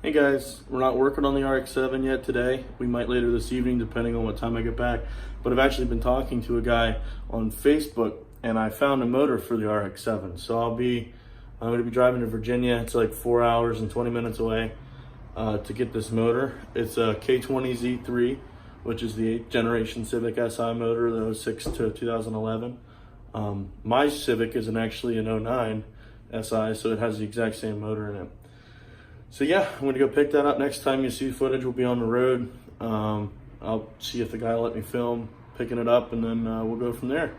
Hey guys, we're not working on the RX-7 yet today. We might later this evening depending on what time I get back. But I've actually been talking to a guy on Facebook and I found a motor for the RX-7. So I'm going to be driving to Virginia. It's like 4 hours and 20 minutes away to get this motor. It's a K20Z3, which is the 8th generation Civic Si motor, the 06 to 2011. My Civic is actually an 09 Si, so it has the exact same motor in it. So yeah, I'm gonna go pick that up. Next time you see footage, we'll be on the road. I'll see if the guy will let me film picking it up, and then we'll go from there.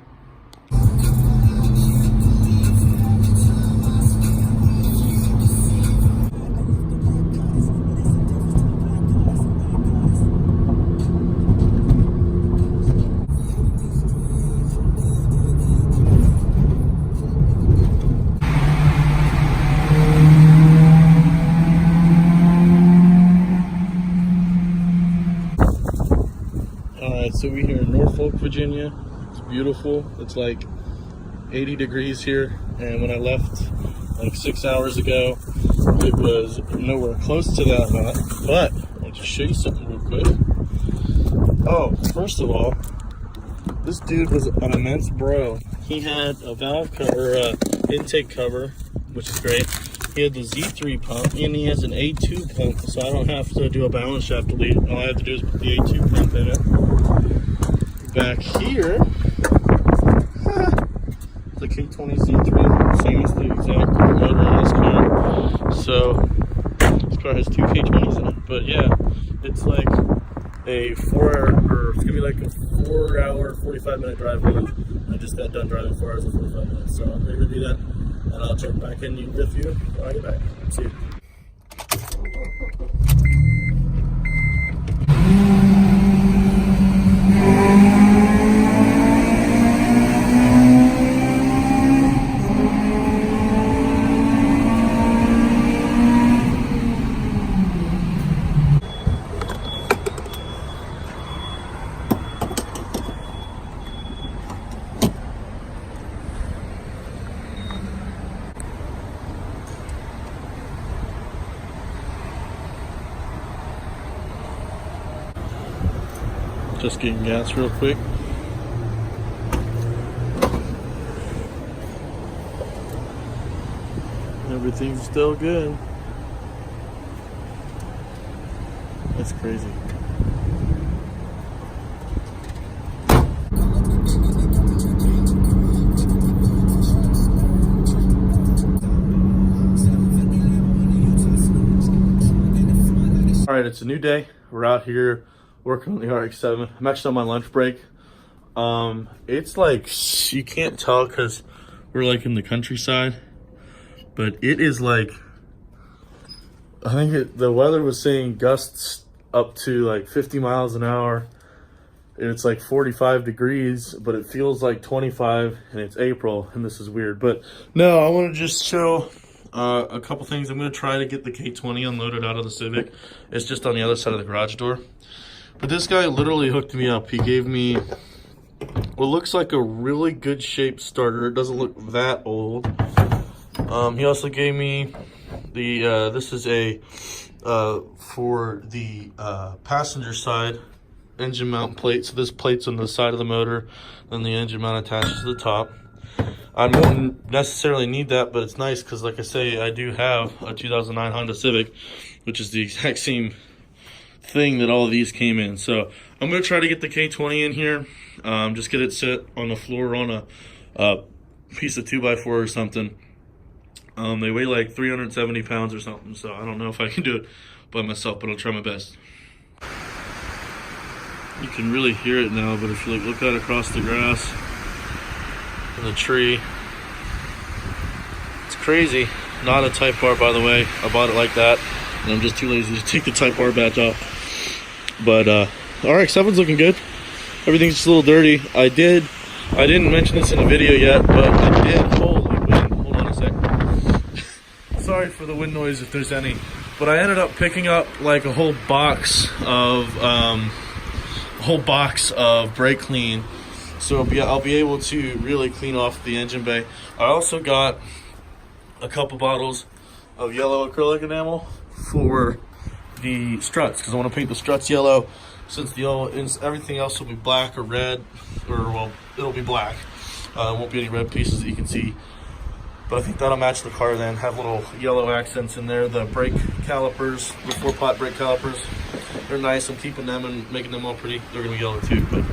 So we're here in Norfolk, Virginia. It's beautiful. It's like 80 degrees here, and when I left like 6 hours ago, it was nowhere close to that hot. But I'll just show you something real quick. Oh, first of all, this dude was an immense bro. He had a valve cover, intake cover, which is great. He had the Z3 pump, and he has an A2 pump, so I don't have to do a balance shaft delete. All I have to do is put the A2 pump in it. Back here, the K20Z3, same as the exact motor in this car. So this car has two K20s in it, but yeah, it's like a 4 hour, or it's gonna be like a 4 hour, 45-minute drive home. I just got done driving 4 hours and 45 minutes, so I'm ready to do that, and I'll jump back in with you when I get back. See you. Just getting gas real quick. Everything's still good. That's crazy. All right, it's a new day. We're out here working on the RX-7. I'm actually on my lunch break. It's like, you can't tell because we're like in the countryside, but it is like, I think the weather was saying gusts up to like 50 miles an hour, and it's like 45 degrees, but it feels like 25, and it's April, and this is weird. But no, I want to just show a couple things. I'm going to try to get the K20 unloaded out of the Civic. It's just on the other side of the garage door. But this guy literally hooked me up. He gave me what looks like a really good shaped starter. It doesn't look that old. He also gave me the, this is a, for the passenger side engine mount plate. So this plate's on the side of the motor, then the engine mount attaches to the top. I wouldn't necessarily need that, but it's nice because, like I say, I do have a 2009 Honda Civic, which is the exact same thing that all of these came in. So I'm going to try to get the K20 in here, just get it set on the floor on a piece of 2x4 or something. They weigh like 370 pounds or something, so I don't know if I can do it by myself, but I'll try my best. You can really hear it now, but if you look out across the grass and the tree, it's crazy. Not a Type R, by the way. I bought it like that, and I'm just too lazy to take the Type R badge off. But RX-7's looking good. Everything's just a little dirty. I didn't mention this in the video yet, but I did. Holy wind! Hold on a sec. Sorry for the wind noise if there's any. But I ended up picking up like a whole box of brake clean, so I'll be able to really clean off the engine bay. I also got a couple bottles of yellow acrylic enamel for the struts because I want to paint the struts yellow, since the yellow is, everything else will be black or red, or well, it'll be black. There won't be any red pieces that you can see. But I think that'll match the car then, have little yellow accents in there. The brake calipers, the 4-pot brake calipers, they're nice. I'm keeping them and making them all pretty. They're gonna be yellow too. But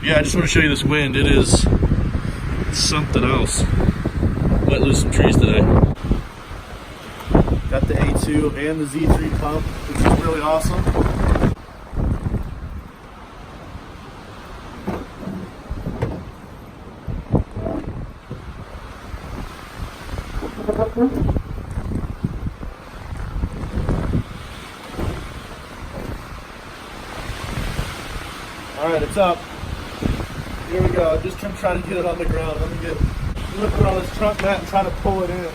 yeah, I just want to show you this wind. It is something else. Might lose some trees today. Got the A2 and the Z3 pump, which is really awesome. All right, it's up. Here we go. Just trying to get it on the ground. Let me put it on this trunk mat and try to pull it in.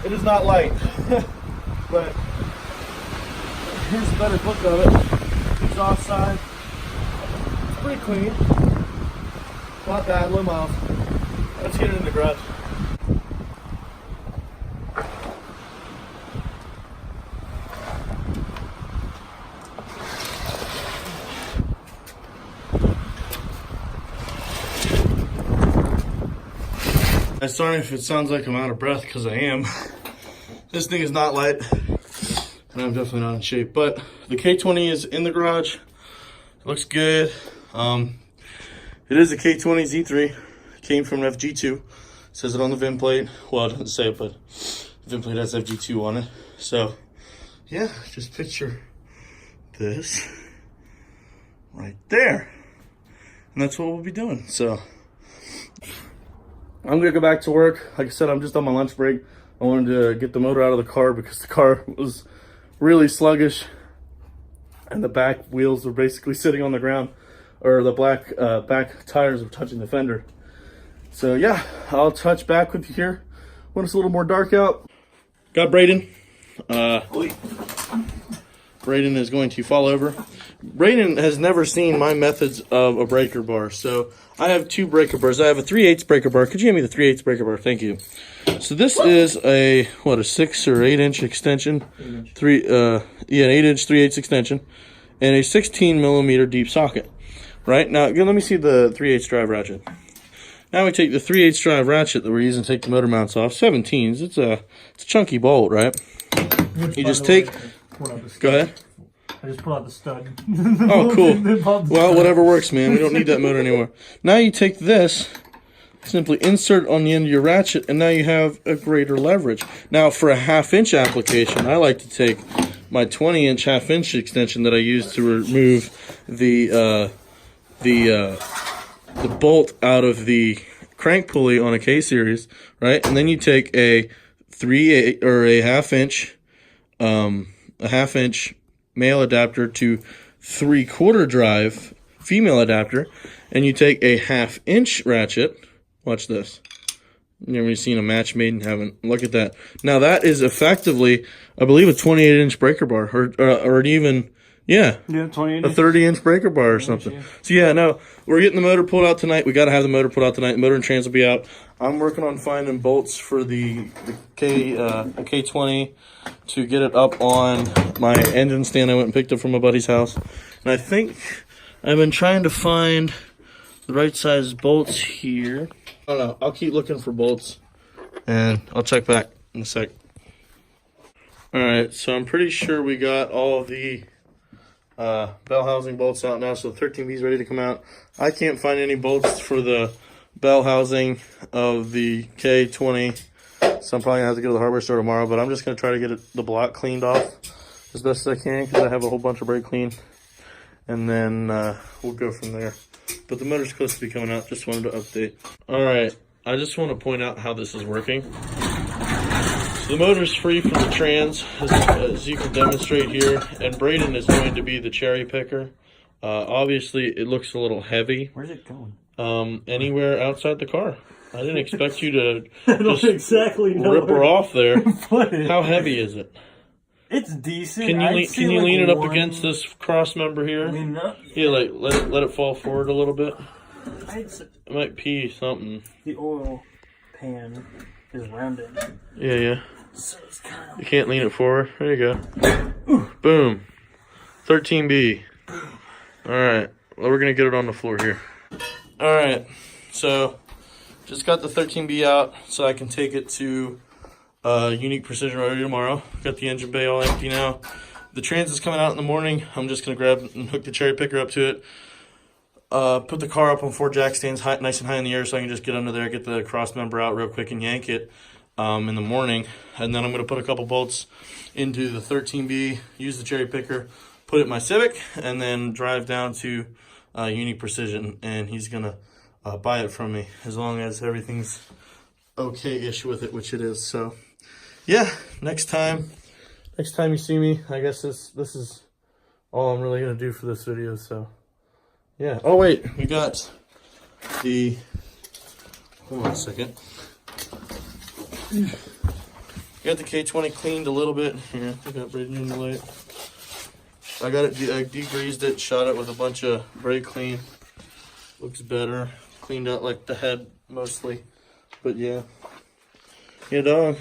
It is not light, but here's a better look of it. Exhaust side, it's pretty clean. Not bad, low miles. Let's get it in the garage. Sorry if it sounds like I'm out of breath, because I am. This thing is not light, and I'm definitely not in shape. But the K20 is in the garage. It looks good. It is a K20Z3. It came from an FG2. It says it on the VIN plate. Well, it doesn't say it, but the VIN plate has FG2 on it. So, yeah, just picture this right there. And that's what we'll be doing. So, I'm gonna go back to work. Like I said, I'm just on my lunch break. I wanted to get the motor out of the car because the car was really sluggish and the back wheels were basically sitting on the ground, or the back tires were touching the fender. So yeah, I'll touch back with you here when it's a little more dark out. Got Brayden. Brayden is going to fall over. Brayden has never seen my methods of a breaker bar. So I have 2 breaker bars. I have a 3/8 breaker bar. Could you hand me the 3/8 breaker bar? Thank you. So this is a 6 or 8 inch extension. 8 inch. An 8 inch 3/8 extension and a 16 millimeter deep socket. Right now, let me see the 3/8 drive ratchet. Now we take the 3/8 drive ratchet that we're using to take the motor mounts off. 17s. It's a chunky bolt, right? You just take. Go ahead. I just pulled out the stud. Oh, cool. Well, whatever works, man. We don't need that motor anymore. Now you take this, simply insert on the end of your ratchet, and now you have a greater leverage. Now, for a 1/2 inch application, I like to take my 20-inch 1/2 inch extension that I use to remove the bolt out of the crank pulley on a K series, right? And then you take a 3/8 or a 1/2 inch male adapter to 3/4 drive female adapter, and you take a 1/2 inch ratchet. Watch this. You never seen a match made and haven't. Look at that. Now that is effectively, I believe, a 28-inch breaker bar, or even, yeah, 28 a 30-inch breaker bar or something. Yeah. So yeah, no, we're getting the motor pulled out tonight. We got to have the motor pulled out tonight. The motor and trans will be out. I'm working on finding bolts for the K20 to get it up on my engine stand I went and picked up from my buddy's house. And I think I've been trying to find the right size bolts here. I don't know. I'll keep looking for bolts, and I'll check back in a sec. All right, so I'm pretty sure we got all of the bell housing bolts out now, so the 13B is ready to come out. I can't find any bolts for the bell housing of the K20, so I'm probably going to have to go to the hardware store tomorrow, but I'm just going to try to get the block cleaned off as best as I can, because I have a whole bunch of brake clean, and then we'll go from there. But the motor's close to be coming out. Just wanted to update. All right, I just want to point out how this is working. So the motor's free from the trans, as you can demonstrate here, and Brayden is going to be the cherry picker. Obviously, it looks a little heavy. Where's it going? Anywhere outside the car. I didn't expect you to I don't exactly know rip her off there. Put it. How heavy is it? It's decent. Can you like lean it up against this cross member here? I mean, Yeah, like let it fall forward a little bit. It might pee something. The oil pan is rounded. Yeah. So it's kind of... You can't lean it forward. There you go. Boom. 13B. All right. Well, we're gonna get it on the floor here. All right. So, just got the 13B out so I can take it to Unique Precision Rotary tomorrow. Got the engine bay all empty now. The trans is coming out in the morning. I'm just gonna grab and hook the cherry picker up to it. Put the car up on 4 jack stands nice and high in the air so I can just get under there, get the cross member out real quick and yank it in the morning. And then I'm going to put a couple bolts into the 13B, use the cherry picker, put it in my Civic, and then drive down to Unique Precision. And he's going to buy it from me as long as everything's okay-ish with it, which it is. So, yeah, next time you see me, I guess this is all I'm really going to do for this video, so... Yeah. Oh, wait. We got the... Hold on a second. We got the K20 cleaned a little bit. Here, I got Brayden in the light. I got it, I degreased it, shot it with a bunch of brake clean. Looks better. Cleaned out like the head mostly. But yeah. Yeah, dog.